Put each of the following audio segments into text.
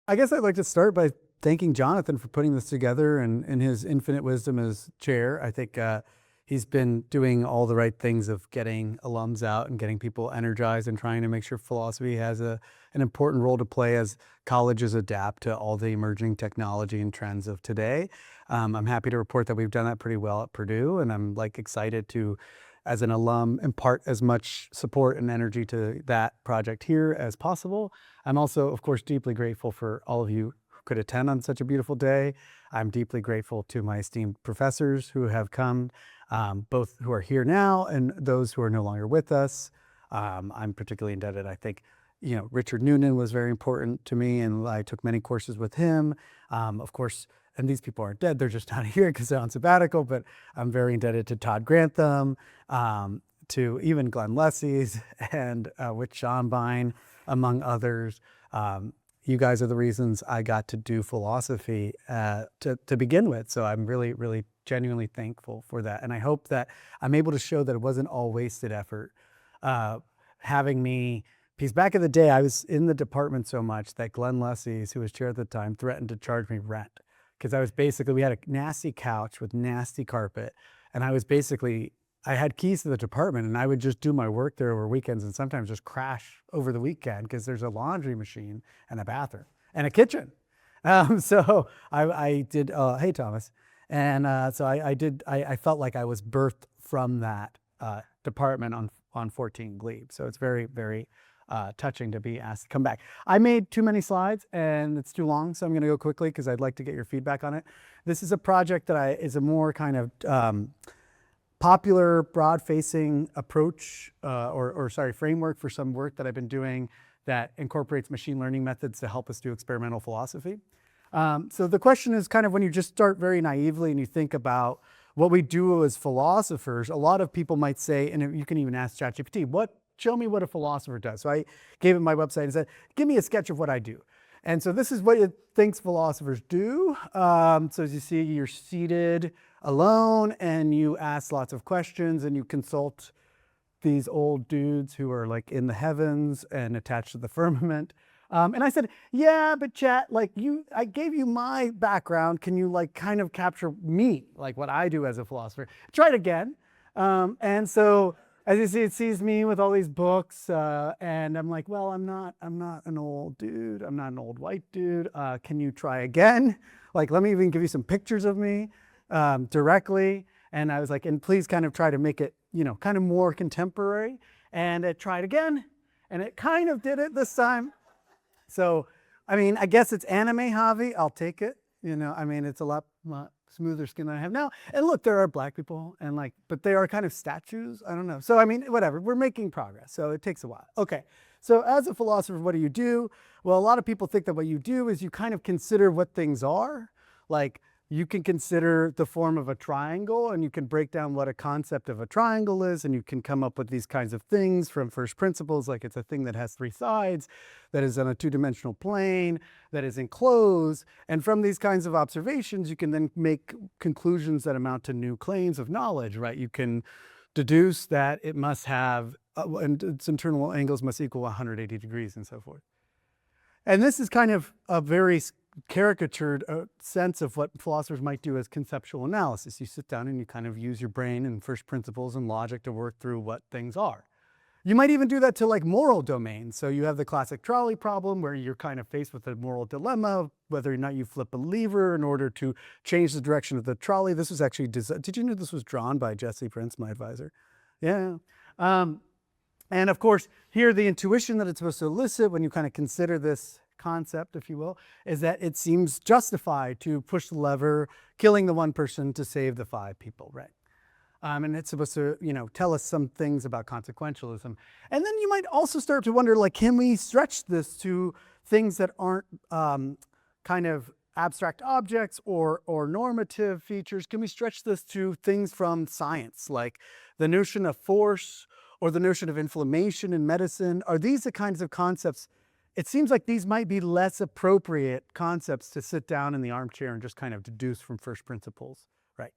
I guess I'd like to start by thanking Jonathan for putting this together and his infinite wisdom as chair. I think he's been doing all the right things of getting alums out and getting people energized and trying to make sure philosophy has an important role to play as colleges adapt to all the emerging technology and trends of today. I'm happy to report that we've done that pretty well at Purdue, and I'm excited to, as an alum, impart as much support and energy to that project here as possible. I'm also, of course, deeply grateful for all of you who could attend on such a beautiful day. I'm deeply grateful to my esteemed professors who have come, both who are here now and those who are no longer with us. I'm particularly indebted, I think, Richard Noonan was very important to me, and I took many courses with him. Of course, and these people aren't dead, they're just not here because they're on sabbatical, but I'm very indebted to Todd Grantham, to even Glenn Lessie's, and Whit Schonbein, among others. You guys are the reasons I got to do philosophy to begin with, so I'm really, really genuinely thankful for that. And I hope that I'm able to show that it wasn't all wasted effort. Having me, because back in the day, I was in the department so much that Glenn Lessie's, who was chair at the time, threatened to charge me rent. Because I was basically, we had a nasty couch with nasty carpet, and I had keys to the department, and I would just do my work there over weekends and sometimes just crash over the weekend because there's a laundry machine and a bathroom and a kitchen. So I did, hey Thomas. And so I felt like I was birthed from that department on 14 Glebe. So it's very, very touching to be asked to come back. I made too many slides and it's too long, so I'm going to go quickly because I'd like to get your feedback on it. This is a project that is a more kind of popular, broad-facing approach framework for some work that I've been doing that incorporates machine learning methods to help us do experimental philosophy. So the question is kind of when you just start very naively and you think about what we do as philosophers, a lot of people might say, and you can even ask ChatGPT, show me what a philosopher does. So I gave it my website and said, give me a sketch of what I do. And so this is what it thinks philosophers do. So as you see, you're seated alone and you ask lots of questions and you consult these old dudes who are like in the heavens and attached to the firmament. And I said, yeah, but Chat, I gave you my background. Can you kind of capture me, like what I do as a philosopher? Try it again. And so as you see, it sees me with all these books, and I'm like, well, I'm not an old dude. I'm not an old white dude. Can you try again? Let me even give you some pictures of me directly. And I was like, and please kind of try to make it, kind of more contemporary. And it tried again, and it kind of did it this time. So, I mean, I guess it's anime, Javi. I'll take it. It's a lot smoother skin than I have now. And look, there are black people but they are kind of statues. I don't know. So, whatever. We're making progress. So it takes a while. Okay. So as a philosopher, what do you do? Well, a lot of people think that what you do is you kind of consider what things are. You can consider the form of a triangle and you can break down what a concept of a triangle is, and you can come up with these kinds of things from first principles, like it's a thing that has three sides, that is on a two-dimensional plane, that is enclosed. And from these kinds of observations, you can then make conclusions that amount to new claims of knowledge, right? You can deduce that it must have, and its internal angles must equal 180 degrees and so forth. And this is kind of a very caricatured sense of what philosophers might do as conceptual analysis. You sit down and you kind of use your brain and first principles and logic to work through what things are. You might even do that to moral domains. So you have the classic trolley problem where you're kind of faced with a moral dilemma, whether or not you flip a lever in order to change the direction of the trolley. This was actually, did you know this was drawn by Jesse Prince, my advisor? Yeah. And of course, here the intuition that it's supposed to elicit when you kind of consider this concept, if you will, is that it seems justified to push the lever, killing the one person to save the five people, right? And it's supposed to, tell us some things about consequentialism. And then you might also start to wonder, can we stretch this to things that aren't kind of abstract objects or normative features? Can we stretch this to things from science, like the notion of force or the notion of inflammation in medicine? Are these the kinds of concepts? It seems like these might be less appropriate concepts to sit down in the armchair and just kind of deduce from first principles, right?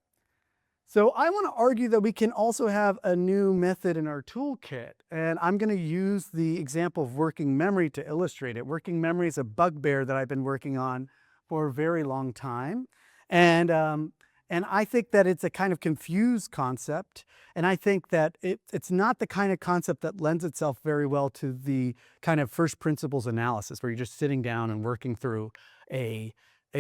So I want to argue that we can also have a new method in our toolkit. And I'm going to use the example of working memory to illustrate it. Working memory is a bugbear that I've been working on for a very long time. And, um, and I think that it's a kind of confused concept. And I think that it's not the kind of concept that lends itself very well to the kind of first principles analysis where you're just sitting down and working through a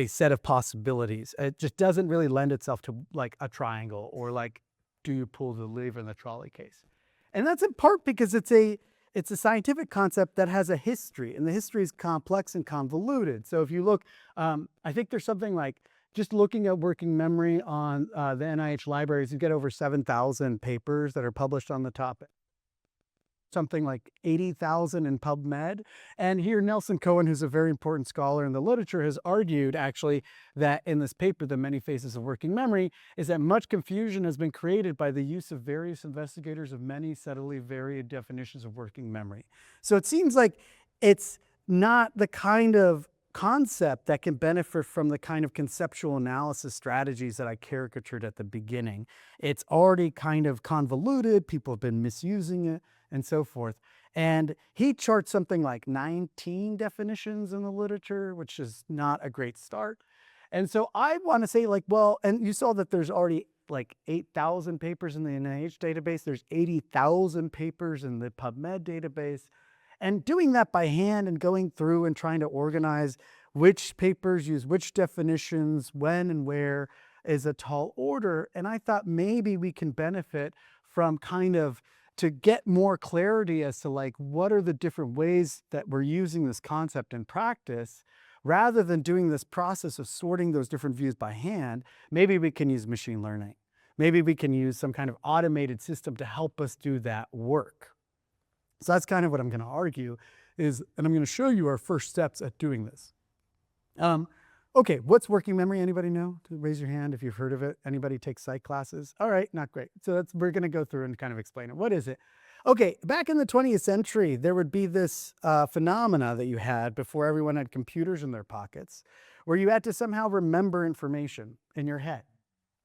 set of possibilities. It just doesn't really lend itself to like a triangle or like, do you pull the lever in the trolley case? And that's in part because it's a scientific concept that has a history, and the history is complex and convoluted. So if you look, I think there's something like, just looking at working memory on the NIH libraries, you get over 7,000 papers that are published on the topic. Something like 80,000 in PubMed. And here Nelson Cohen, who's a very important scholar in the literature, has argued actually that in this paper, The Many Faces of Working Memory, is that much confusion has been created by the use of various investigators of many subtly varied definitions of working memory. So it seems like it's not the kind of concept that can benefit from the kind of conceptual analysis strategies that I caricatured at the beginning. It's already kind of convoluted, people have been misusing it, and so forth. And he charts something like 19 definitions in the literature, which is not a great start. And so I want to say like, well, and you saw that there's already like 8,000 papers in the NIH database. There's 80,000 papers in the PubMed database. And doing that by hand and going through and trying to organize which papers use which definitions, when and where, is a tall order. And I thought maybe we can benefit from kind of to get more clarity as to like what are the different ways that we're using this concept in practice, rather than doing this process of sorting those different views by hand. Maybe we can use machine learning. Maybe we can use some kind of automated system to help us do that work. So that's kind of what I'm going to argue is, and I'm going to show you our first steps at doing this. Okay, what's working memory? Anybody know? Raise your hand if you've heard of it. Anybody take psych classes? All right, not great. So we're going to go through and kind of explain it. What is it? Okay, back in the 20th century, there would be this phenomena that you had before everyone had computers in their pockets, where you had to somehow remember information in your head,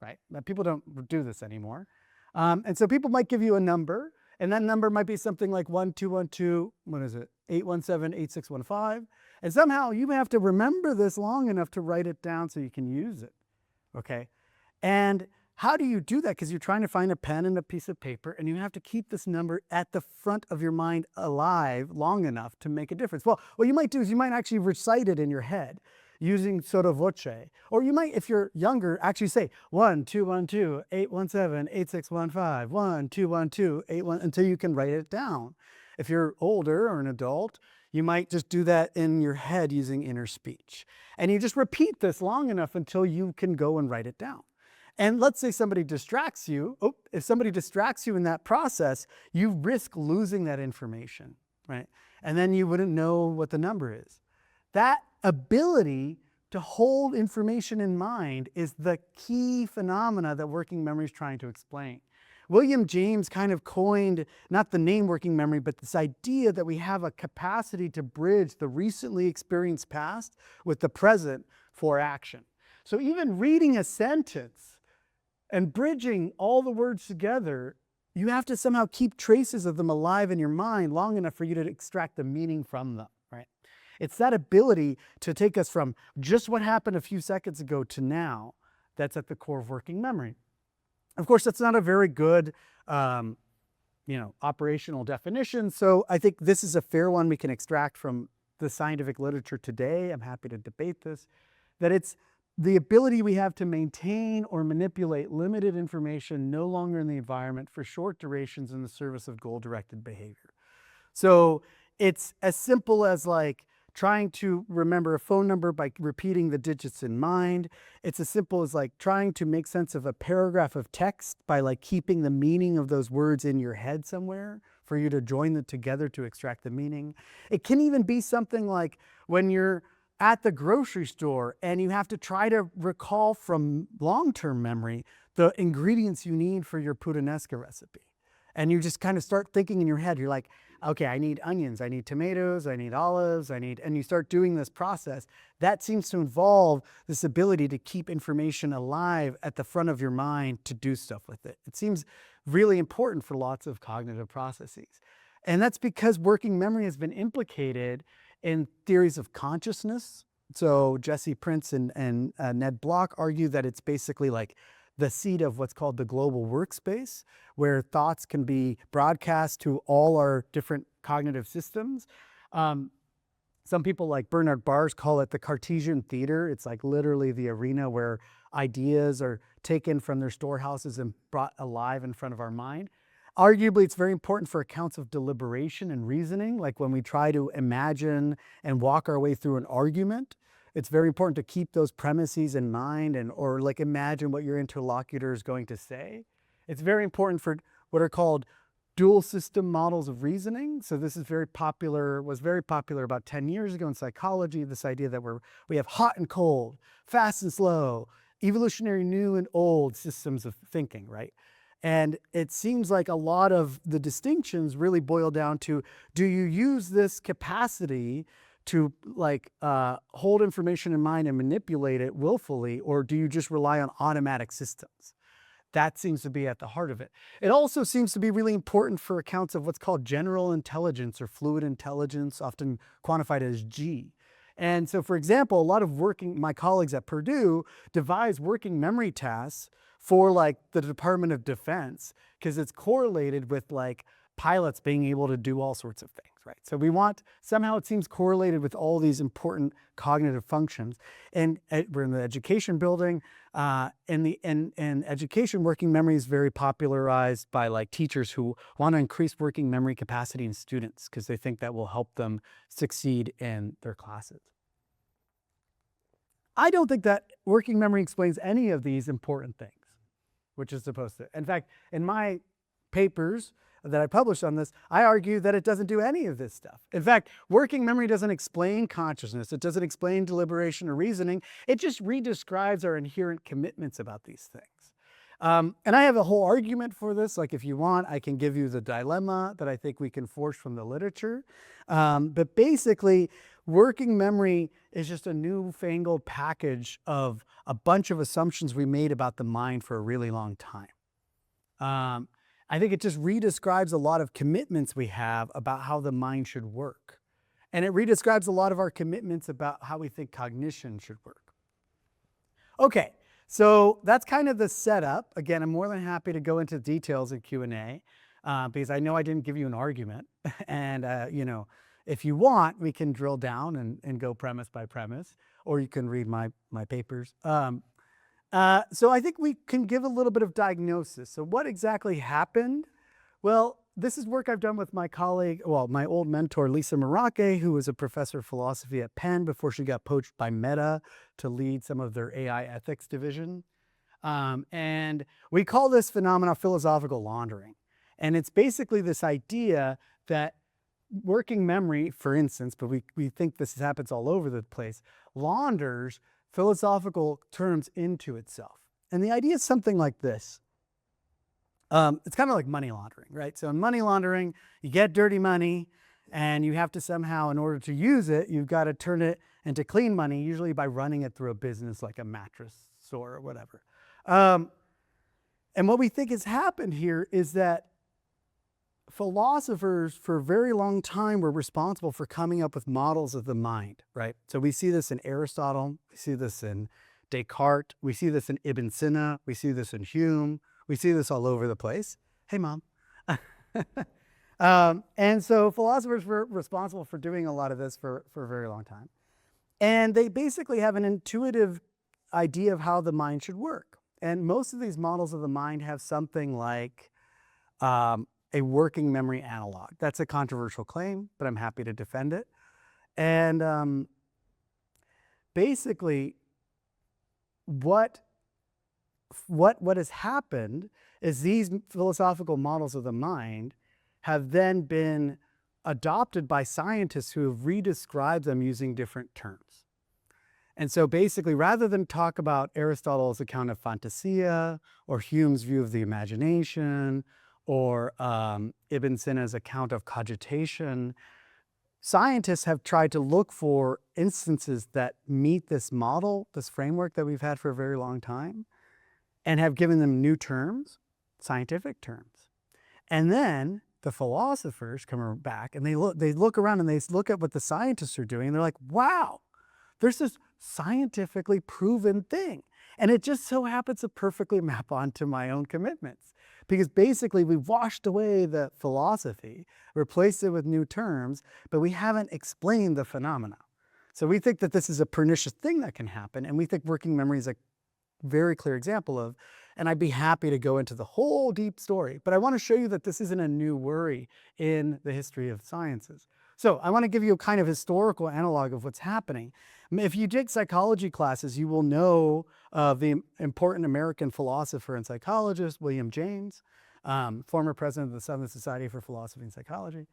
right? But people don't do this anymore. And so people might give you a number, and that number might be something like 1212, what is it, 817-8615. And somehow you have to remember this long enough to write it down so you can use it, okay? And how do you do that? Because you're trying to find a pen and a piece of paper, and you have to keep this number at the front of your mind alive long enough to make a difference. Well, what you might do is you might actually recite it in your head using sotto voce. Or you might, if you're younger, actually say 1212-817-8615, 1212-81, until you can write it down. If you're older or an adult, you might just do that in your head using inner speech. And you just repeat this long enough until you can go and write it down. And let's say somebody distracts you. Oh, if somebody distracts you in that process, you risk losing that information, right? And then you wouldn't know what the number is. That ability to hold information in mind is the key phenomena that working memory is trying to explain. William James kind of coined, not the name working memory, but this idea that we have a capacity to bridge the recently experienced past with the present for action. So even reading a sentence and bridging all the words together, you have to somehow keep traces of them alive in your mind long enough for you to extract the meaning from them, right? It's that ability to take us from just what happened a few seconds ago to now that's at the core of working memory. Of course, that's not a very good operational definition. So I think this is a fair one we can extract from the scientific literature today. I'm happy to debate this, that it's the ability we have to maintain or manipulate limited information no longer in the environment for short durations in the service of goal-directed behavior. So it's as simple as like trying to remember a phone number by repeating the digits in mind. It's as simple as like trying to make sense of a paragraph of text by like keeping the meaning of those words in your head somewhere for you to join them together to extract the meaning. It can even be something like when you're at the grocery store and you have to try to recall from long-term memory the ingredients you need for your puttanesca recipe. And you just kind of start thinking in your head, you're like, okay, I need onions, I need tomatoes, I need olives, and you start doing this process. That seems to involve this ability to keep information alive at the front of your mind to do stuff with it. It seems really important for lots of cognitive processes. And that's because working memory has been implicated in theories of consciousness. So Jesse Prince and Ned Block argue that it's basically like the seat of what's called the global workspace, where thoughts can be broadcast to all our different cognitive systems. Some people like Bernard Bars call it the Cartesian theater. It's like literally the arena where ideas are taken from their storehouses and brought alive in front of our mind. Arguably, it's very important for accounts of deliberation and reasoning, like when we try to imagine and walk our way through an argument. It's very important to keep those premises in mind or like imagine what your interlocutor is going to say. It's very important for what are called dual system models of reasoning. So this is was very popular about 10 years ago in psychology, this idea that we have hot and cold, fast and slow, evolutionary new and old systems of thinking, right? And it seems like a lot of the distinctions really boil down to, do you use this capacity to hold information in mind and manipulate it willfully, or do you just rely on automatic systems? That seems to be at the heart of it. It also seems to be really important for accounts of what's called general intelligence or fluid intelligence, often quantified as G. And so, for example, a lot of my colleagues at Purdue devise working memory tasks for like the Department of Defense, because it's correlated with like pilots being able to do all sorts of things, right? So somehow it seems correlated with all these important cognitive functions. And we're in the education building. In education, working memory is very popularized by like teachers who want to increase working memory capacity in students because they think that will help them succeed in their classes. I don't think that working memory explains any of these important things, which is supposed to. In fact, in my papers that I published on this, I argue that it doesn't do any of this stuff. In fact, working memory doesn't explain consciousness. It doesn't explain deliberation or reasoning. It just redescribes our inherent commitments about these things. And I have a whole argument for this. Like if you want, I can give you the dilemma that I think we can force from the literature. But basically, working memory is just a newfangled package of a bunch of assumptions we made about the mind for a really long time. I think it just redescribes a lot of commitments we have about how the mind should work. And it redescribes a lot of our commitments about how we think cognition should work. Okay, so that's kind of the setup. Again, I'm more than happy to go into details in Q&A because I know I didn't give you an argument. And, if you want, we can drill down and go premise by premise, or you can read my papers. So I think we can give a little bit of diagnosis. So what exactly happened? Well, this is work I've done with my colleague, my old mentor, Lisa Marake, who was a professor of philosophy at Penn before she got poached by Meta to lead some of their AI ethics division. And we call this phenomenon philosophical laundering. And it's basically this idea that working memory, for instance, but we think this happens all over the place, launders philosophical terms into itself. And the idea is something like this. It's kind of like money laundering, right? So in money laundering, you get dirty money and you have to somehow, in order to use it, you've got to turn it into clean money, usually by running it through a business like a mattress store or whatever. And what we think has happened here is that philosophers for a very long time were responsible for coming up with models of the mind, right? So we see this in Aristotle, we see this in Descartes, we see this in Ibn Sina, we see this in Hume, we see this all over the place. Hey, Mom. And so philosophers were responsible for doing a lot of this for a very long time. And they basically have an intuitive idea of how the mind should work. And most of these models of the mind have something like a working memory analog. That's a controversial claim, but I'm happy to defend it. And basically, what has happened is these philosophical models of the mind have then been adopted by scientists who have redescribed them using different terms. And so basically, rather than talk about Aristotle's account of fantasia or Hume's view of the imagination or Ibn Sina's account of cogitation, scientists have tried to look for instances that meet this model, this framework that we've had for a very long time, and have given them new terms, scientific terms. And then the philosophers come back and they look around and they look at what the scientists are doing and they're like, wow, there's this scientifically proven thing. And it just so happens to perfectly map onto my own commitments. Because basically we've washed away the philosophy, replaced it with new terms, but we haven't explained the phenomena. So we think that this is a pernicious thing that can happen, and we think working memory is a very clear example of, and I'd be happy to go into the whole deep story, but I want to show you that this isn't a new worry in the history of sciences. So I want to give you a kind of historical analog of what's happening. If you take psychology classes, you will know the important American philosopher and psychologist, William James, former president of the Southern Society for Philosophy and Psychology.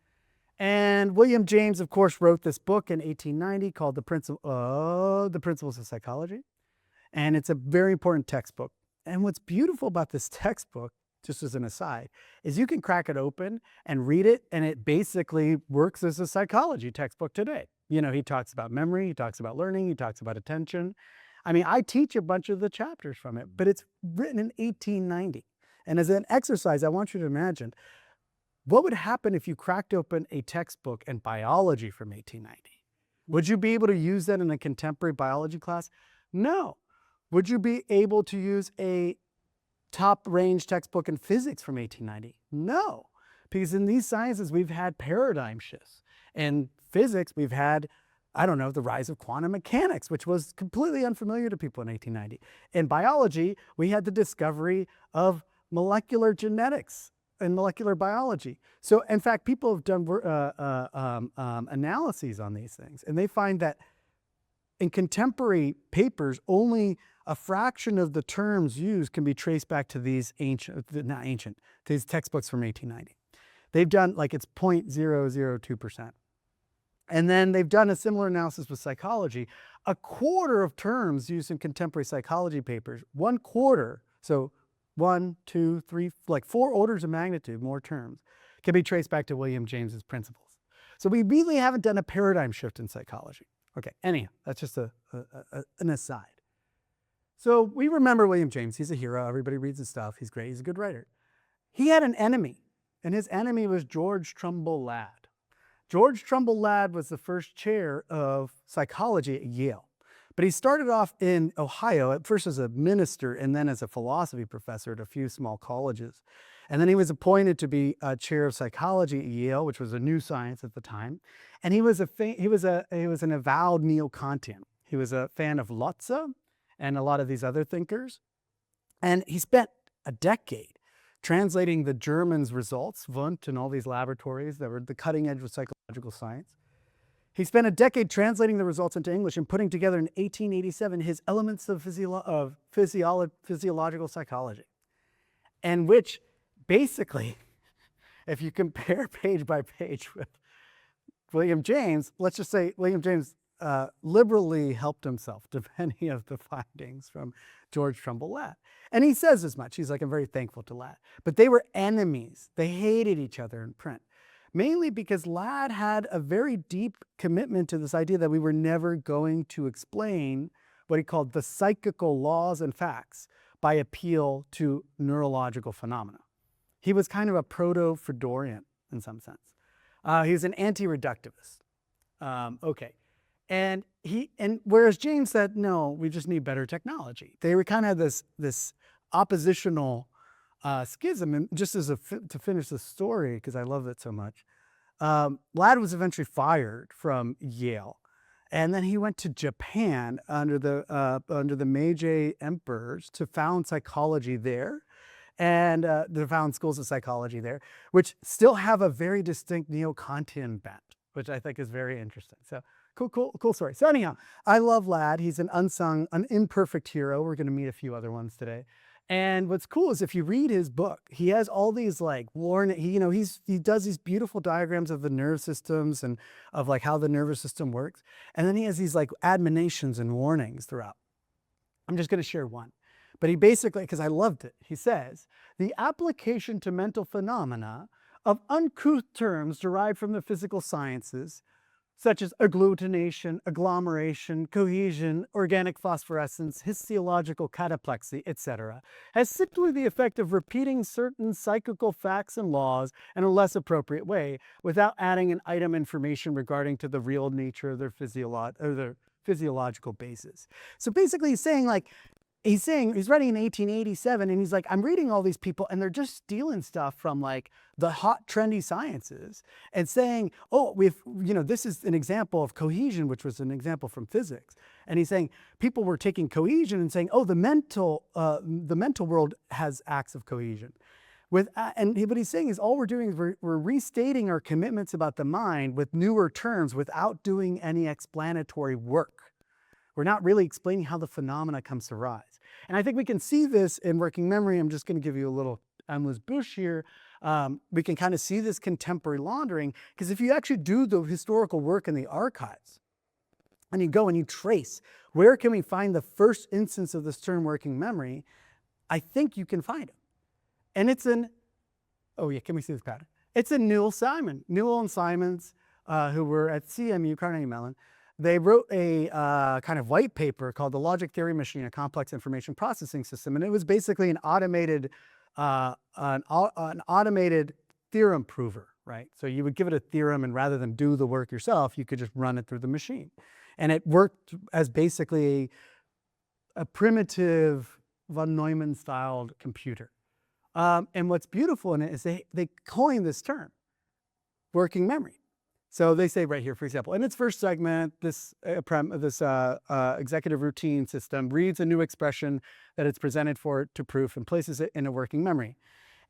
And William James, of course, wrote this book in 1890 called The Principles of Psychology. And it's a very important textbook. And what's beautiful about this textbook, just as an aside, is you can crack it open and read it, and it basically works as a psychology textbook today. You know, he talks about memory, he talks about learning, he talks about attention. I mean, I teach a bunch of the chapters from it, but it's written in 1890. And as an exercise, I want you to imagine, what would happen if you cracked open a textbook in biology from 1890? Would you be able to use that in a contemporary biology class? No. Would you be able to use a top range textbook in physics from 1890? No, because in these sciences, we've had paradigm shifts. In physics, we've had, I don't know, the rise of quantum mechanics, which was completely unfamiliar to people in 1890. In biology, we had the discovery of molecular genetics and molecular biology. So in fact, people have done analyses on these things, and they find that in contemporary papers, only a fraction of the terms used can be traced back to these these textbooks from 1890. They've done like it's 0.002%. And then they've done a similar analysis with psychology. A quarter of terms used in contemporary psychology papers, 1/4, so 1, 2, 3, like 4 orders of magnitude more terms, can be traced back to William James's principles. So we really haven't done a paradigm shift in psychology. Okay, anyhow, that's just an aside. So we remember William James. He's a hero. Everybody reads his stuff. He's great. He's a good writer. He had an enemy, and his enemy was George Trumbull Ladd. George Trumbull Ladd was the first chair of psychology at Yale. But he started off in Ohio, at first as a minister and then as a philosophy professor at a few small colleges. And then he was appointed to be a chair of psychology at Yale, which was a new science at the time. And he was an avowed neo-Kantian. He was a fan of Lotze and a lot of these other thinkers. And he spent a decade translating the Germans' results, Wundt and all these laboratories that were the cutting edge of psychological science. He spent a decade translating the results into English and putting together in 1887 his Elements of Physiological Psychology, and which basically, if you compare page by page with William James, let's just say William James liberally helped himself to many of the findings from George Trumbull Ladd. And he says as much. He's like, I'm very thankful to Ladd. But they were enemies. They hated each other in print. Mainly because Ladd had a very deep commitment to this idea that we were never going to explain what he called the psychical laws and facts by appeal to neurological phenomena. He was kind of a proto-Fredorian in some sense. He was an anti-reductivist. Okay. And whereas James said, no, we just need better technology. They were kind of this oppositional schism. And just as to finish the story, because I love it so much, Ladd was eventually fired from Yale, and then he went to Japan under the Meiji emperors to found psychology there, and to found schools of psychology there, which still have a very distinct neo-Kantian bent, which I think is very interesting. So cool story. So anyhow, I love Ladd. He's an unsung, an imperfect hero. We're going to meet a few other ones today. And what's cool is if you read his book, he has all these like he does these beautiful diagrams of the nerve systems and of like how the nervous system works. And then he has these like admonitions and warnings throughout. I'm just going to share one. But he basically, because I loved it, he says, the application to mental phenomena of uncouth terms derived from the physical sciences, such as agglutination, agglomeration, cohesion, organic phosphorescence, histological cataplexy, etc., has simply the effect of repeating certain psychical facts and laws in a less appropriate way, without adding an item information regarding to the real nature of their physiological basis. So basically he's saying, he's writing in 1887, and he's like, I'm reading all these people and they're just stealing stuff from like the hot trendy sciences and saying, oh, this is an example of cohesion, which was an example from physics. And he's saying people were taking cohesion and saying, oh, the mental world has acts of cohesion. What he's saying is all we're doing is we're restating our commitments about the mind with newer terms without doing any explanatory work. We're not really explaining how the phenomena comes to rise. And I think we can see this in working memory. I'm just going to give you a little amuse bouche here. We can kind of see this contemporary laundering, because if you actually do the historical work in the archives, and you go and you trace, where can we find the first instance of this term working memory, I think you can find it. And it's in, oh yeah, can we see this pattern? It's in Newell and Simons, who were at CMU, Carnegie Mellon. They wrote a kind of white paper called The Logic Theory Machine, a Complex Information Processing System. And it was basically an automated theorem prover, right? So you would give it a theorem, and rather than do the work yourself, you could just run it through the machine. And it worked as basically a primitive von Neumann-styled computer. And what's beautiful in it is they coined this term, working memory. So they say right here, for example, in its first segment, this executive routine system reads a new expression that it's presented to proof and places it in a working memory.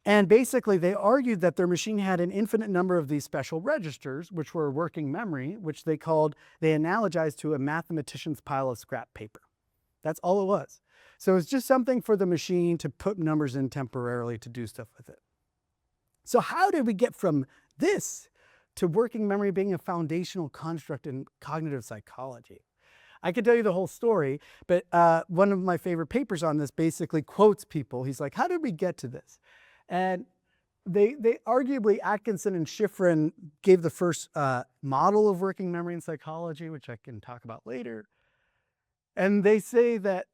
And basically, they argued that their machine had an infinite number of these special registers, which were working memory, which they analogized to a mathematician's pile of scrap paper. That's all it was. So it's just something for the machine to put numbers in temporarily to do stuff with it. So how did we get from this to working memory being a foundational construct in cognitive psychology? I could tell you the whole story, but one of my favorite papers on this basically quotes people. He's like, how did we get to this? And they arguably, Atkinson and Shiffrin gave the first model of working memory in psychology, which I can talk about later. And they say that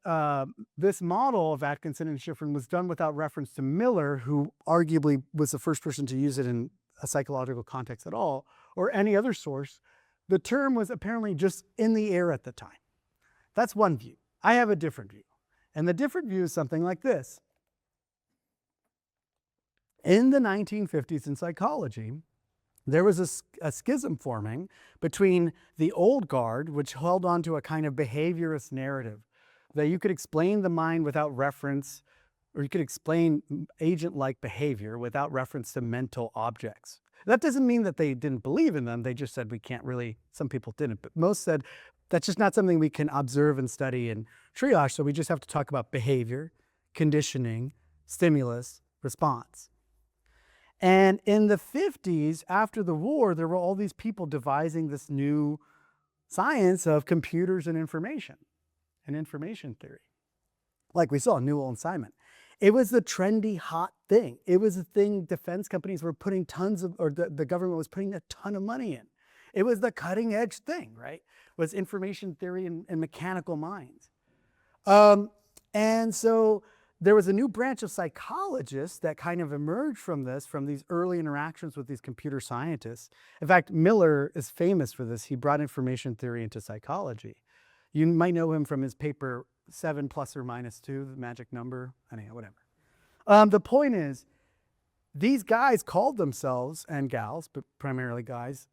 this model of Atkinson and Shiffrin was done without reference to Miller, who arguably was the first person to use it in a psychological context at all, or any other source. The term was apparently just in the air at the time. That's one view. I have a different view. And the different view is something like this. In the 1950s in psychology, there was a schism forming between the old guard, which held on to a kind of behaviorist narrative, that you could explain the mind without reference, or you could explain agent-like behavior without reference to mental objects. That doesn't mean that they didn't believe in them. They just said we can't really, some people didn't, but most said that's just not something we can observe and study and triage, so we just have to talk about behavior, conditioning, stimulus, response. And in the 50s, after the war, there were all these people devising this new science of computers and information theory. Like we saw, Newell and Simon. It was the trendy, hot thing. It was a thing defense companies were putting the government was putting a ton of money in. It was the cutting edge thing, right? Was information theory and mechanical minds. And so there was a new branch of psychologists that kind of emerged from these early interactions with these computer scientists. In fact, Miller is famous for this. He brought information theory into psychology. You might know him from his paper 7 ± 2, the magic number. Anyhow, whatever. The point is, these guys called themselves, and gals, but primarily guys,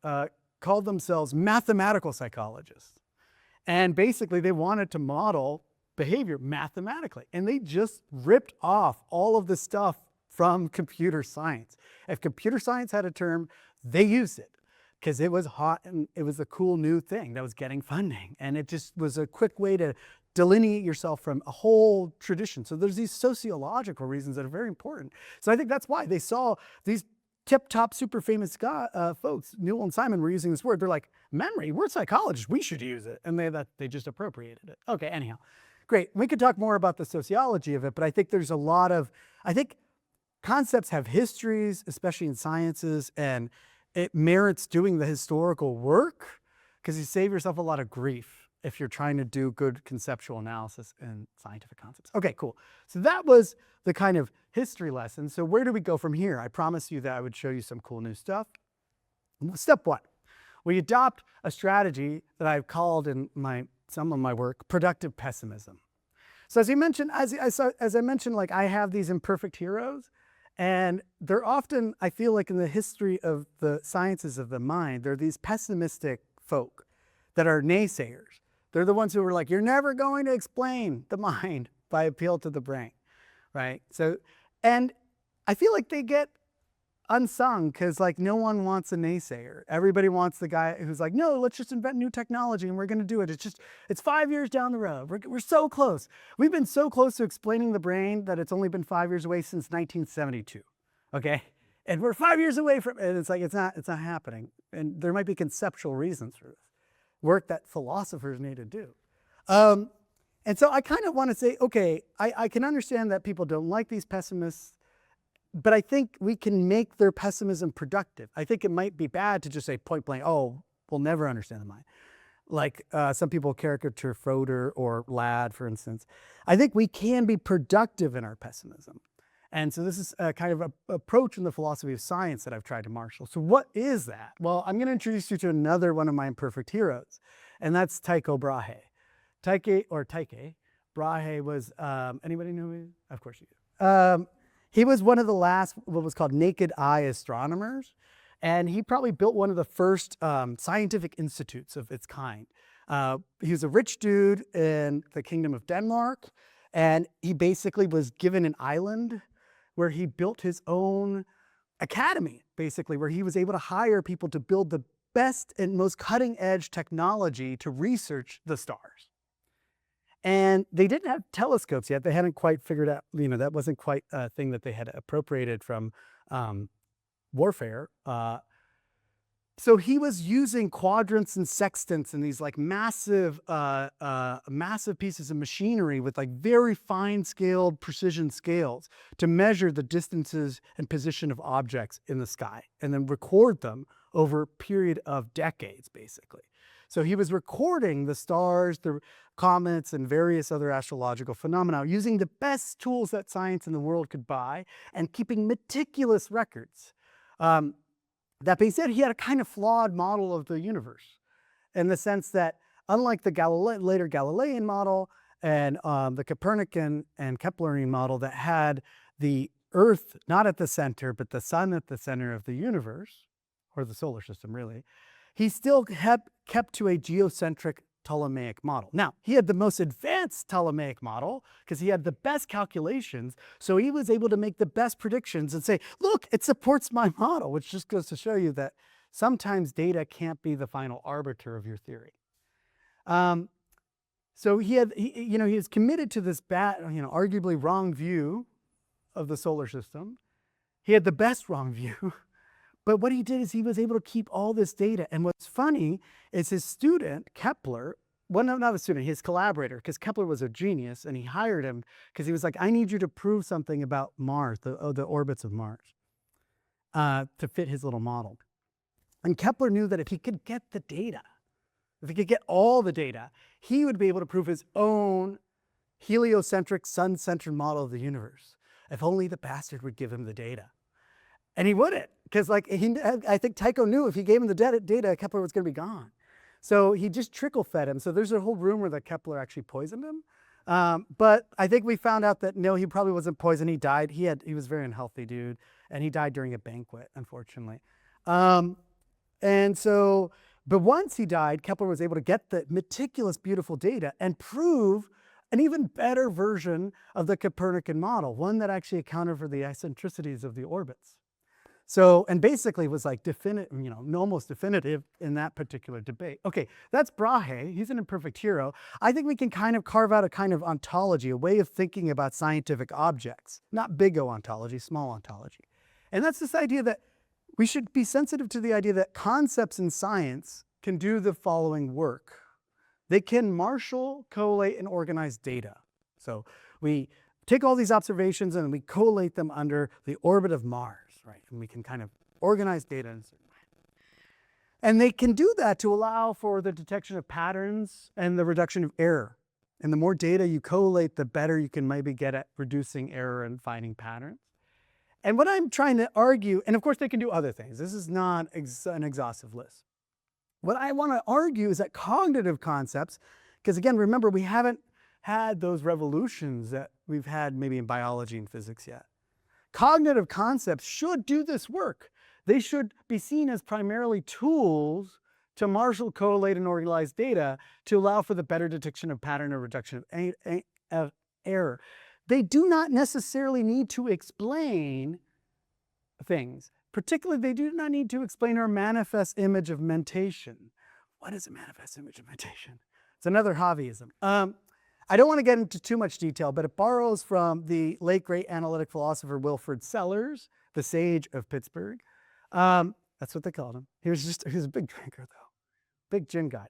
called themselves mathematical psychologists. And basically, they wanted to model behavior mathematically. And they just ripped off all of the stuff from computer science. If computer science had a term, they used it because it was hot and it was a cool new thing that was getting funding. And it just was a quick way to delineate yourself from a whole tradition. So there's these sociological reasons that are very important. So I think that's why they saw these tip-top super famous folks, Newell and Simon, were using this word. They're like, memory, we're psychologists, we should use it. And they just appropriated it. Okay, anyhow. great. We could talk more about the sociology of it, but I think there's a lot of, I think concepts have histories, especially in sciences, and it merits doing the historical work because you save yourself a lot of grief if you're trying to do good conceptual analysis in scientific concepts. Okay, cool. So that was the kind of history lesson. So where do we go from here? I promised you that I would show you some cool new stuff. Step one, we adopt a strategy that I've called in some of my work productive pessimism. So as I mentioned, like I have these imperfect heroes, and they're often, I feel like in the history of the sciences of the mind, they're these pessimistic folk that are naysayers. They're the ones who are like, you're never going to explain the mind by appeal to the brain, right? So, and I feel like they get unsung because like no one wants a naysayer. Everybody wants the guy who's like, no, let's just invent new technology and we're going to do it. It's 5 years down the road. We're so close. We've been so close to explaining the brain that it's only been 5 years away since 1972. Okay. And we're 5 years away from it. It's like, it's not happening. And there might be conceptual reasons for this work that philosophers need to do. And so I kind of want to say, okay, I can understand that people don't like these pessimists, but I think we can make their pessimism productive. I think it might be bad to just say point blank, oh, we'll never understand the mind. Like some people caricature Froder or Ladd, for instance. I think we can be productive in our pessimism. And so this is a kind of an approach in the philosophy of science that I've tried to marshal. So what is that? Well, I'm going to introduce you to another one of my imperfect heroes, and that's Tycho Brahe. Tycho Brahe was, anybody know him? Of course you do. He was one of the last, what was called naked eye astronomers, and he probably built one of the first scientific institutes of its kind. He was a rich dude in the Kingdom of Denmark, and he basically was given an island where he built his own academy, basically, where he was able to hire people to build the best and most cutting edge technology to research the stars. And they didn't have telescopes yet. They hadn't quite figured out, that wasn't quite a thing that they had appropriated from warfare. So he was using quadrants and sextants and these like massive pieces of machinery with like very fine scaled precision scales to measure the distances and position of objects in the sky and then record them over a period of decades, basically. So he was recording the stars, the comets, and various other astrological phenomena using the best tools that science in the world could buy and keeping meticulous records. That being said, he had a kind of flawed model of the universe in the sense that unlike the later Galilean model and the Copernican and Keplerian model that had the Earth not at the center, but the sun at the center of the universe, or the solar system really, he still kept to a geocentric Ptolemaic model. Now, he had the most advanced Ptolemaic model because he had the best calculations, so he was able to make the best predictions and say, look, it supports my model, which just goes to show you that sometimes data can't be the final arbiter of your theory. So he was committed to this arguably wrong view of the solar system. He had the best wrong view. But what he did is he was able to keep all this data. And what's funny is his student, Kepler, well, no, not a student, his collaborator, because Kepler was a genius, and he hired him because he was like, I need you to prove something about Mars, the orbits of Mars, to fit his little model. And Kepler knew that if he could get the data, if he could get all the data, he would be able to prove his own heliocentric, sun-centered model of the universe. If only the bastard would give him the data. And he wouldn't, because I think Tycho knew if he gave him the data, Kepler was going to be gone. So he just trickle-fed him. So there's a whole rumor that Kepler actually poisoned him. But I think we found out that no, he probably wasn't poisoned. He died. He was a very unhealthy dude, and he died during a banquet, unfortunately. But once he died, Kepler was able to get the meticulous, beautiful data and prove an even better version of the Copernican model, one that actually accounted for the eccentricities of the orbits. So, and basically was like almost definitive in that particular debate. Okay, that's Brahe. He's an imperfect hero. I think we can kind of carve out a kind of ontology, a way of thinking about scientific objects, not big O ontology, small ontology. And that's this idea that we should be sensitive to the idea that concepts in science can do the following work. They can marshal, collate, and organize data. So we take all these observations and we collate them under the orbit of Mars, right? And we can kind of organize data in a certain way. And they can do that to allow for the detection of patterns and the reduction of error. And the more data you collate, the better you can maybe get at reducing error and finding patterns. And what I'm trying to argue, and of course they can do other things. This is not an exhaustive list. What I want to argue is that cognitive concepts, because again, remember, we haven't had those revolutions that we've had maybe in biology and physics yet. Cognitive concepts should do this work. They should be seen as primarily tools to marshal, collate, and organize data to allow for the better detection of pattern or reduction of error. They do not necessarily need to explain things. Particularly, they do not need to explain our manifest image of mentation. What is a manifest image of mentation? It's another Javism. I don't want to get into too much detail, but it borrows from the late great analytic philosopher Wilfrid Sellars, the sage of Pittsburgh. That's what they called him. He was a big drinker, though. Big gin guy.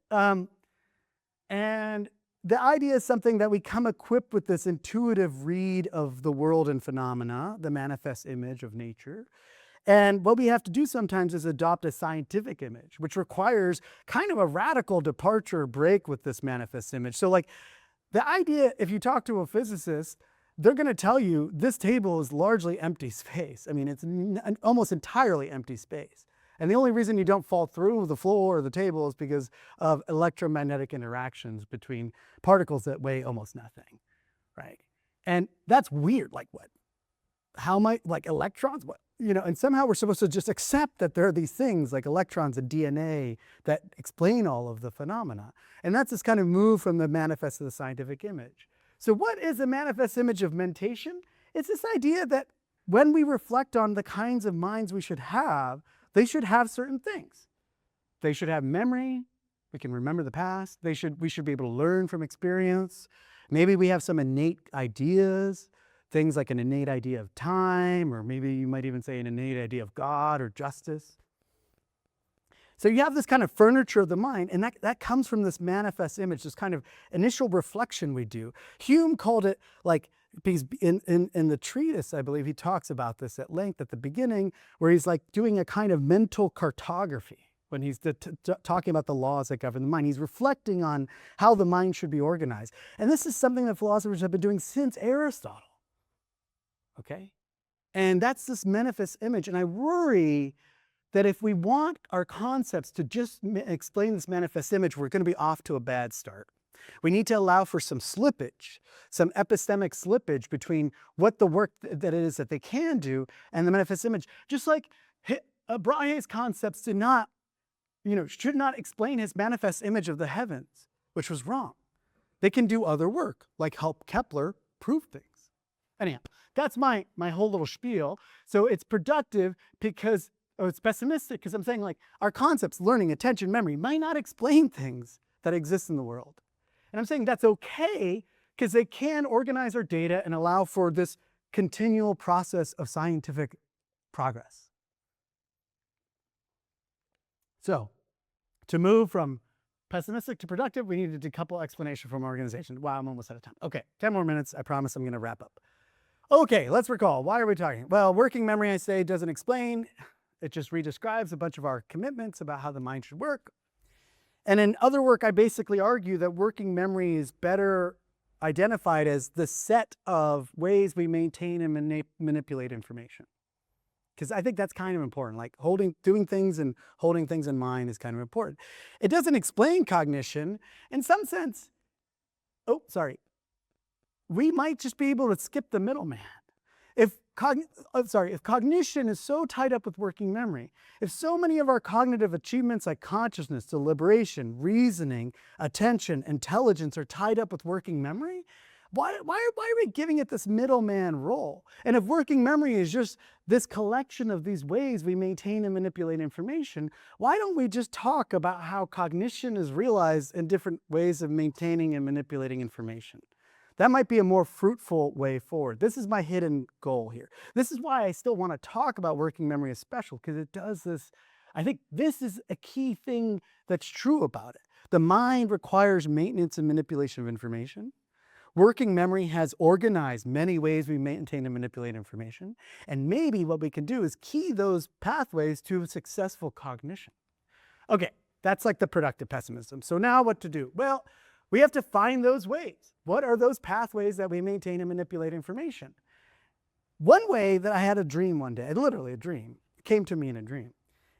And the idea is something that we come equipped with this intuitive read of the world and phenomena, the manifest image of nature. And what we have to do sometimes is adopt a scientific image, which requires kind of a radical departure break with this manifest image. So like the idea, if you talk to a physicist, they're going to tell you this table is largely empty space. I mean, it's almost entirely empty space. And the only reason you don't fall through the floor or the table is because of electromagnetic interactions between particles that weigh almost nothing, right? And that's weird. Like what? How might, like electrons? What? You know, and somehow we're supposed to just accept that there are these things like electrons and DNA that explain all of the phenomena. And that's this kind of move from the manifest to the scientific image. So what is a manifest image of mentation? It's this idea that when we reflect on the kinds of minds we should have, they should have certain things. They should have memory. We can remember the past. We should be able to learn from experience. Maybe we have some innate ideas. Things like an innate idea of time, or maybe you might even say an innate idea of God or justice. So you have this kind of furniture of the mind, and that comes from this manifest image, this kind of initial reflection we do. Hume called it like, because in the treatise, I believe he talks about this at length at the beginning, where he's like doing a kind of mental cartography when he's talking about the laws that govern the mind. He's reflecting on how the mind should be organized. And this is something that philosophers have been doing since Aristotle. Okay? And that's this manifest image. And I worry that if we want our concepts to just explain this manifest image, we're going to be off to a bad start. We need to allow for some slippage, some epistemic slippage between what the work that it is that they can do and the manifest image. Just like Brahe's concepts should not explain his manifest image of the heavens, which was wrong. They can do other work, like help Kepler prove things. Anyhow, that's my whole little spiel. So it's productive because, or it's pessimistic because I'm saying like our concepts, learning, attention, memory, might not explain things that exist in the world. And I'm saying that's okay because they can organize our data and allow for this continual process of scientific progress. So to move from pessimistic to productive, we need to decouple explanation from organization. Wow, I'm almost out of time. Okay, 10 more minutes. I promise I'm going to wrap up. Okay, let's recall. Why are we talking? Well, working memory, I say, doesn't explain. It just redescribes a bunch of our commitments about how the mind should work. And in other work, I basically argue that working memory is better identified as the set of ways we maintain and manipulate information. Because I think that's kind of important, like doing things and holding things in mind is kind of important. It doesn't explain cognition. In some sense, we might just be able to skip the middleman. If cognition is so tied up with working memory, if so many of our cognitive achievements like consciousness, deliberation, reasoning, attention, intelligence are tied up with working memory, why are we giving it this middleman role? And if working memory is just this collection of these ways we maintain and manipulate information, why don't we just talk about how cognition is realized in different ways of maintaining and manipulating information? That might be a more fruitful way forward. This is my hidden goal here. This is why I still want to talk about working memory as special, because it does this I think this is a key thing that's true about it. The mind requires maintenance and manipulation of information. Working memory has organized many ways we maintain and manipulate information. And maybe what we can do is key those pathways to successful cognition. Okay, that's like the productive pessimism. So now what to do? Well, we have to find those ways. What are those pathways that we maintain and manipulate information? One way that I had a dream one day, literally a dream, came to me in a dream,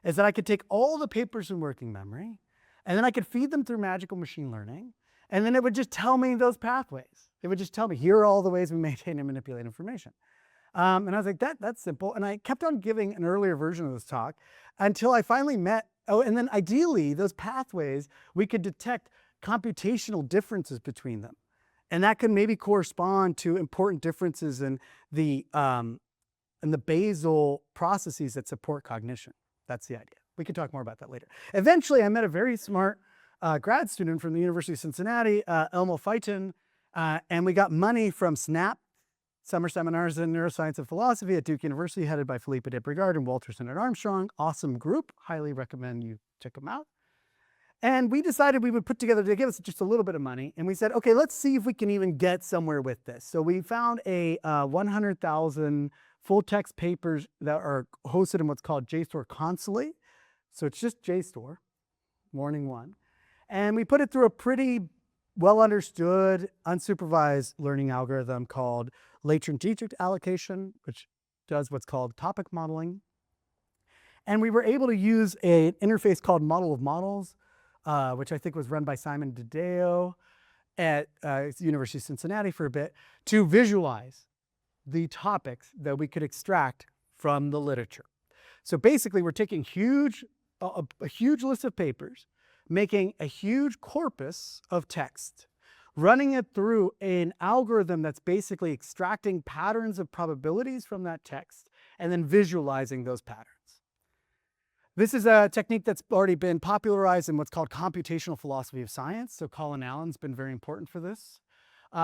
is that I could take all the papers in working memory, and then I could feed them through magical machine learning, and then it would just tell me those pathways. It would just tell me, here are all the ways we maintain and manipulate information. And I was like, that's simple. And I kept on giving an earlier version of this talk until I finally met, and then ideally, those pathways, we could detect computational differences between them. And that could maybe correspond to important differences in the basal processes that support cognition. That's the idea. We could talk more about that later. Eventually, I met a very smart grad student from the University of Cincinnati, Elmo Phyton, and we got money from SNAP, Summer Seminars in Neuroscience and Philosophy at Duke University, headed by Philippe de Brigard and Walter Sennett Armstrong. Awesome group. Highly recommend you check them out. And we decided we would put together, to give us just a little bit of money, and we said, okay, let's see if we can even get somewhere with this. So we found a 100,000 full text papers that are hosted in what's called JSTOR Consulate. So it's just JSTOR, warning one. And we put it through a pretty well understood, unsupervised learning algorithm called latent digit allocation, which does what's called topic modeling. And we were able to use an interface called Model of Models, which I think was run by Simon DeDeo at the University of Cincinnati for a bit, to visualize the topics that we could extract from the literature. So basically, we're taking a huge list of papers, making a huge corpus of text, running it through an algorithm that's basically extracting patterns of probabilities from that text, and then visualizing those patterns. This is a technique that's already been popularized in what's called computational philosophy of science. So Colin Allen's been very important for this.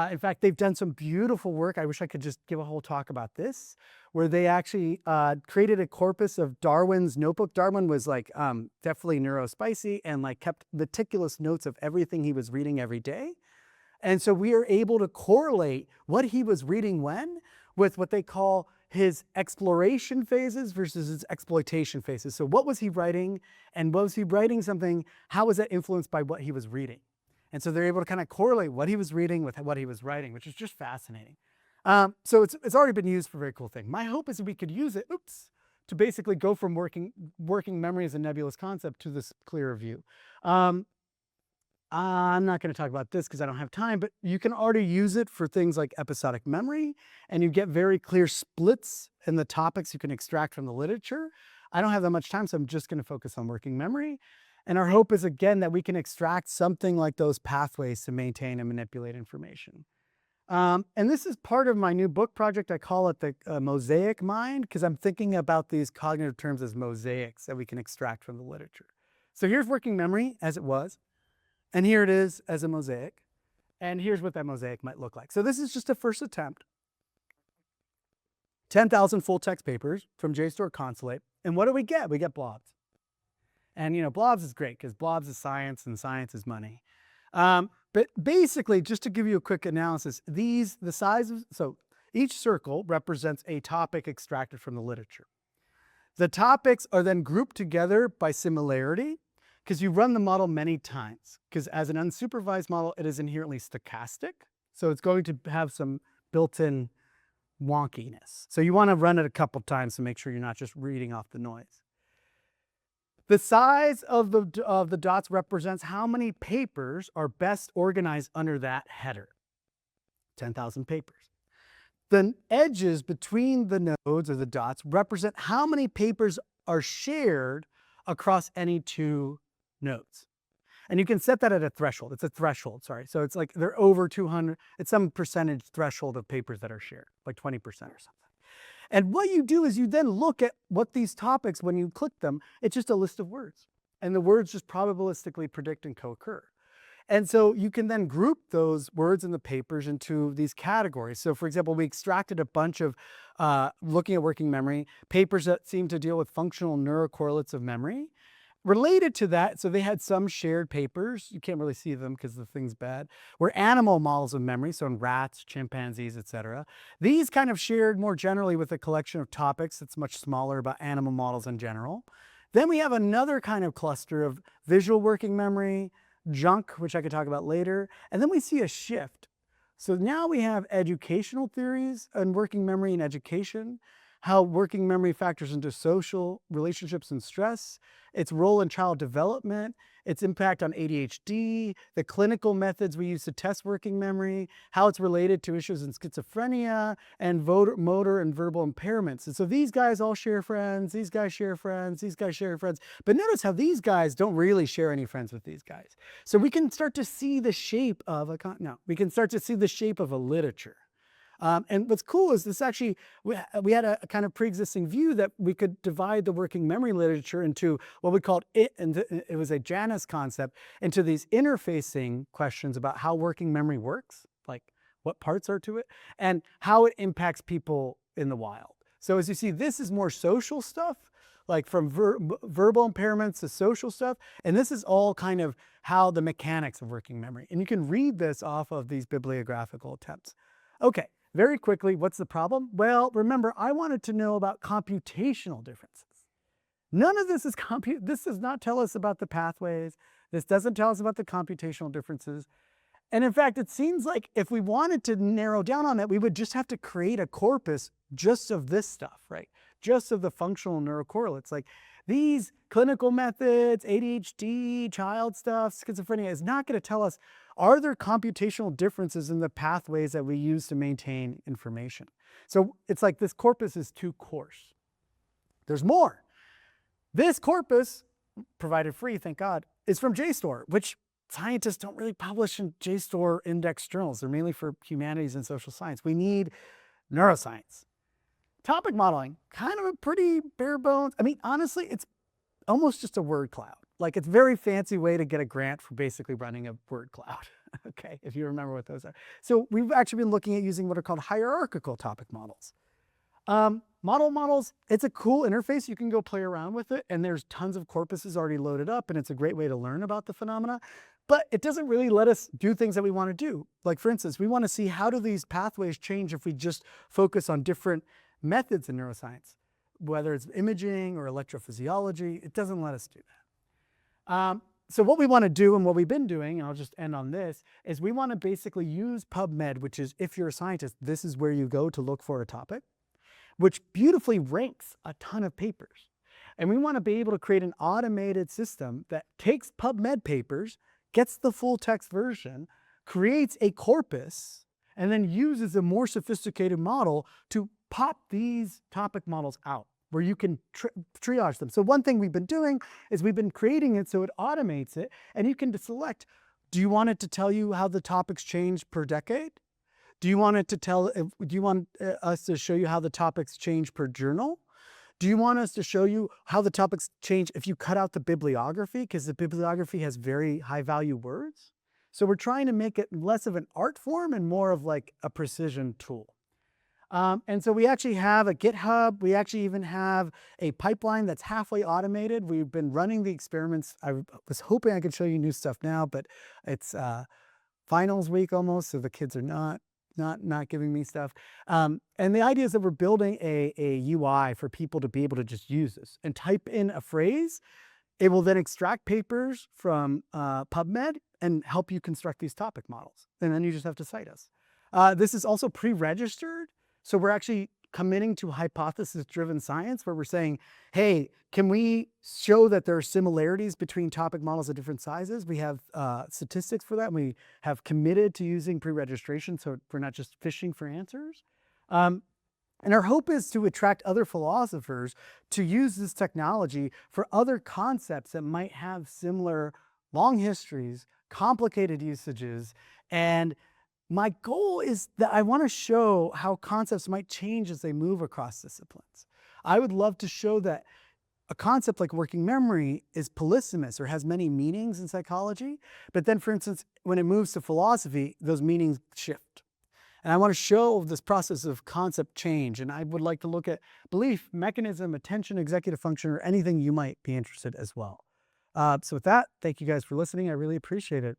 In fact, they've done some beautiful work. I wish I could just give a whole talk about this, where they actually created a corpus of Darwin's notebook. Darwin was like definitely neurospicy and like kept meticulous notes of everything he was reading every day. And so we are able to correlate what he was reading when with what they call his exploration phases versus his exploitation phases. So what was he writing, and was he writing something, how was that influenced by what he was reading? And so they're able to kind of correlate what he was reading with what he was writing, which is just fascinating. So it's already been used for a very cool thing. My hope is that we could use it, to basically go from working memory as a nebulous concept to this clearer view. I'm not going to talk about this because I don't have time, but you can already use it for things like episodic memory, and you get very clear splits in the topics you can extract from the literature. I don't have that much time, so I'm just going to focus on working memory. And our hope is, again, that we can extract something like those pathways to maintain and manipulate information. And this is part of my new book project. I call it the mosaic mind, because I'm thinking about these cognitive terms as mosaics that we can extract from the literature. So here's working memory as it was. And here it is as a mosaic. And here's what that mosaic might look like. So this is just a first attempt. 10,000 full text papers from JSTOR Consulate. And what do we get? We get blobs. And blobs is great because blobs is science and science is money. But basically, just to give you a quick analysis, so each circle represents a topic extracted from the literature. The topics are then grouped together by similarity, because you run the model many times. Because as an unsupervised model, it is inherently stochastic. So it's going to have some built-in wonkiness. So you want to run it a couple times to make sure you're not just reading off the noise. The size of the dots represents how many papers are best organized under that header. 10,000 papers. The edges between the nodes or the dots represent how many papers are shared across any two nodes. And you can set that at a threshold. It's a threshold, sorry. So it's like they're over 200. It's some percentage threshold of papers that are shared, like 20% or something. And what you do is you then look at what these topics, when you click them, it's just a list of words. And the words just probabilistically predict and co-occur. And so you can then group those words in the papers into these categories. So for example, we extracted a bunch of, looking at working memory, papers that seem to deal with functional neurocorrelates of memory. Related to that, so they had some shared papers, you can't really see them because the thing's bad, were animal models of memory, so in rats, chimpanzees, etc. These kind of shared more generally with a collection of topics that's much smaller about animal models in general. Then we have another kind of cluster of visual working memory, junk, which I could talk about later, and then we see a shift. So now we have educational theories and working memory and education, how working memory factors into social relationships and stress, its role in child development, its impact on ADHD, the clinical methods we use to test working memory, how it's related to issues in schizophrenia, and motor and verbal impairments. And so these guys all share friends, these guys share friends, these guys share friends. But notice how these guys don't really share any friends with these guys. So we can start to see the shape of a literature. And what's cool is this actually, we had a kind of pre-existing view that we could divide the working memory literature into what we called it was a Janus concept, into these interfacing questions about how working memory works, like what parts are to it, and how it impacts people in the wild. So as you see, this is more social stuff, like from verbal impairments to social stuff. And this is all kind of how the mechanics of working memory. And you can read this off of these bibliographical attempts. Okay. Very quickly, what's the problem? Well, remember, I wanted to know about computational differences. None of this is this does not tell us about the pathways. This doesn't tell us about the computational differences. And in fact, it seems like if we wanted to narrow down on it, we would just have to create a corpus just of this stuff, right? Just of the functional neurocorrelates. Like these clinical methods, ADHD, child stuff, schizophrenia is not going to tell us, are there computational differences in the pathways that we use to maintain information? So it's like this corpus is too coarse. There's more. This corpus, provided free, thank God, is from JSTOR, which scientists don't really publish in JSTOR index journals. They're mainly for humanities and social science. We need neuroscience. Topic modeling, kind of a pretty bare bones. I mean, honestly, it's almost just a word cloud. Like it's a very fancy way to get a grant for basically running a word cloud. Okay, if you remember what those are. So we've actually been looking at using what are called hierarchical topic models. Models, it's a cool interface. You can go play around with it, and there's tons of corpuses already loaded up, and it's a great way to learn about the phenomena. But it doesn't really let us do things that we want to do. Like for instance, we want to see how do these pathways change if we just focus on different methods in neuroscience, whether it's imaging or electrophysiology. It doesn't let us do that. So what we want to do and what we've been doing, and I'll just end on this, is we want to basically use PubMed, which is if you're a scientist, this is where you go to look for a topic, which beautifully ranks a ton of papers. And we want to be able to create an automated system that takes PubMed papers, gets the full text version, creates a corpus, and then uses a more sophisticated model to pop these topic models out, where you can triage them. So one thing we've been doing is we've been creating it so it automates it, and you can select, do you want it to tell you how the topics change per decade? Do you want us to show you how the topics change per journal? Do you want us to show you how the topics change if you cut out the bibliography, because the bibliography has very high value words? So we're trying to make it less of an art form and more of like a precision tool. And so we actually have a GitHub. We actually even have a pipeline that's halfway automated. We've been running the experiments. I was hoping I could show you new stuff now, but it's finals week almost, so the kids are not giving me stuff. And the idea is that we're building a UI for people to be able to just use this and type in a phrase. It will then extract papers from PubMed and help you construct these topic models. And then you just have to cite us. This is also pre-registered. So we're actually committing to hypothesis-driven science, where we're saying, hey, can we show that there are similarities between topic models of different sizes? We have statistics for that. And we have committed to using pre-registration, so we're not just fishing for answers. And our hope is to attract other philosophers to use this technology for other concepts that might have similar long histories, complicated usages, and my goal is that I want to show how concepts might change as they move across disciplines. I would love to show that a concept like working memory is polysemous or has many meanings in psychology. But then, for instance, when it moves to philosophy, those meanings shift. And I want to show this process of concept change. And I would like to look at belief, mechanism, attention, executive function, or anything you might be interested as well. So with that, thank you guys for listening. I really appreciate it.